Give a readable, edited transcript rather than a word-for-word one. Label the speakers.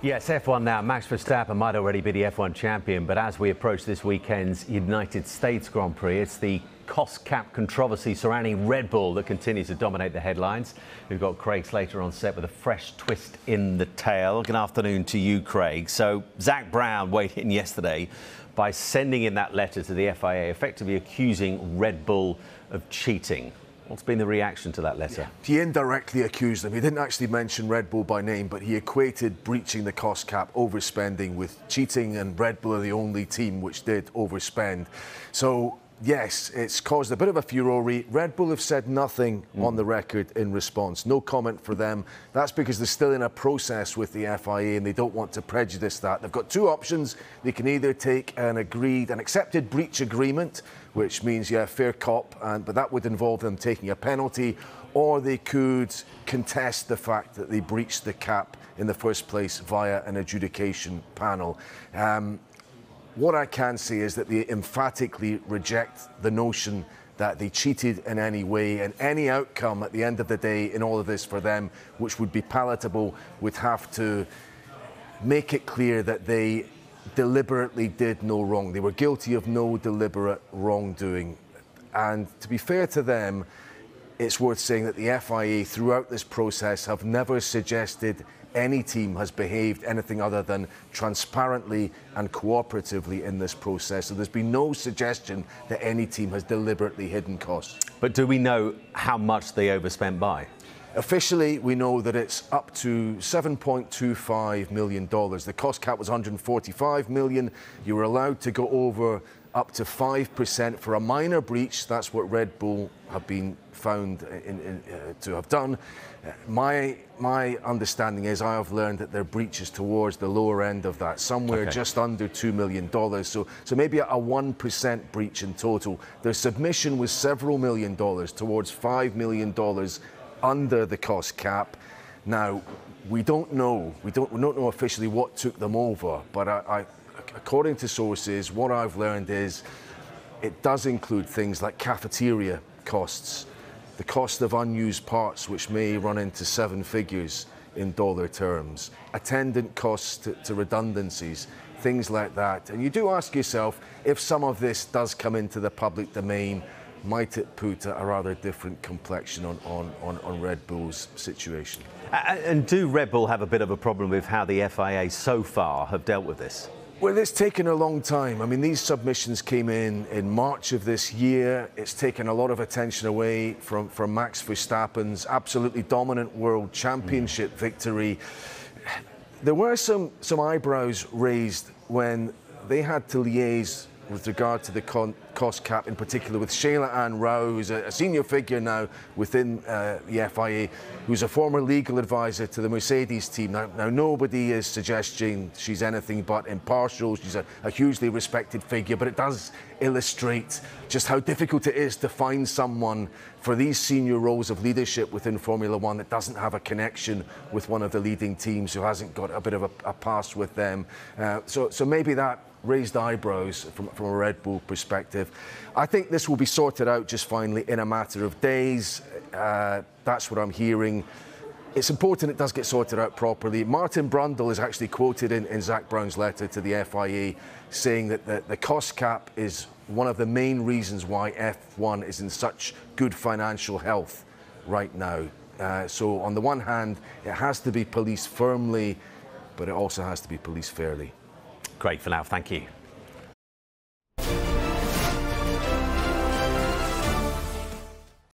Speaker 1: Yes, F1 now. Max Verstappen might already be the F1 champion, but as we approach this weekend's United States Grand Prix, it's the cost cap controversy surrounding Red Bull that continues to dominate the headlines. We've got Craig Slater on set with a fresh twist in the tale. Good afternoon to you, Craig. So Zak Brown weighed in yesterday by sending in that letter to the FIA, effectively accusing Red Bull of cheating. What's been the reaction to that letter?
Speaker 2: He indirectly accused them. He didn't actually mention Red Bull by name, but he equated breaching the cost cap, overspending, with cheating, and Red Bull are the only team which did overspend. So, yes, it's caused a bit of a furore. Red Bull have said nothing on the record in response. No comment for them. That's because they're still in a process with the FIA and they don't want to prejudice that. They've got two options. They can either take an accepted breach agreement, which means, fair cop, but that would involve them taking a penalty, or they could contest the fact that they breached the cap in the first place via an adjudication panel. What I can say is that they emphatically reject the notion that they cheated in any way, and any outcome at the end of the day in all of this for them, which would be palatable, would have to make it clear that they deliberately did no wrong. They were guilty of no deliberate wrongdoing. And to be fair to them, it's worth saying that the FIA throughout this process have never suggested any team has behaved anything other than transparently and cooperatively in this process. So there's been no suggestion that any team has deliberately hidden costs.
Speaker 1: But do we know how much they overspent by?
Speaker 2: Officially, we know that it's up to $7.25 million. The cost cap was $145 million. You were allowed to go over up to 5% for a minor breach. That's what Red Bull have been found to have done. My understanding is, I have learned that their breach is towards the lower end of that, somewhere just under $2 million. So maybe a 1% breach in total. Their submission was several $million towards $5 million under the cost cap. Now, we don't know officially what took them over, but according to sources, what I've learned is it does include things like cafeteria costs, the cost of unused parts, which may run into seven figures in dollar terms, attendant costs to redundancies, things like that. And you do ask yourself, if some of this does come into the public domain, might it put a rather different complexion on Red Bull's situation?
Speaker 1: And do Red Bull have a bit of a problem with how the FIA so far have dealt with this?
Speaker 2: Well, it's taken a long time. I mean, these submissions came in March of this year. It's taken a lot of attention away from Max Verstappen's absolutely dominant world championship victory. There were some eyebrows raised when they had to liaise with regard to the cost cap, in particular with Shayla Ann Rao, who's a senior figure now within the FIA, who's a former legal advisor to the Mercedes team. Now nobody is suggesting she's anything but impartial. She's a hugely respected figure, but it does illustrate just how difficult it is to find someone for these senior roles of leadership within Formula One that doesn't have a connection with one of the leading teams, who hasn't got a bit of a past with them. So maybe that raised eyebrows from a Red Bull perspective. I think this will be sorted out just finally in a matter of days. That's what I'm hearing. It's important it does get sorted out properly. Martin Brundle is actually quoted in Zak Brown's letter to the FIA, saying that the cost cap is one of the main reasons why F1 is in such good financial health right now. So on the one hand, it has to be policed firmly, but it also has to be policed fairly.
Speaker 1: Great for now. Thank you.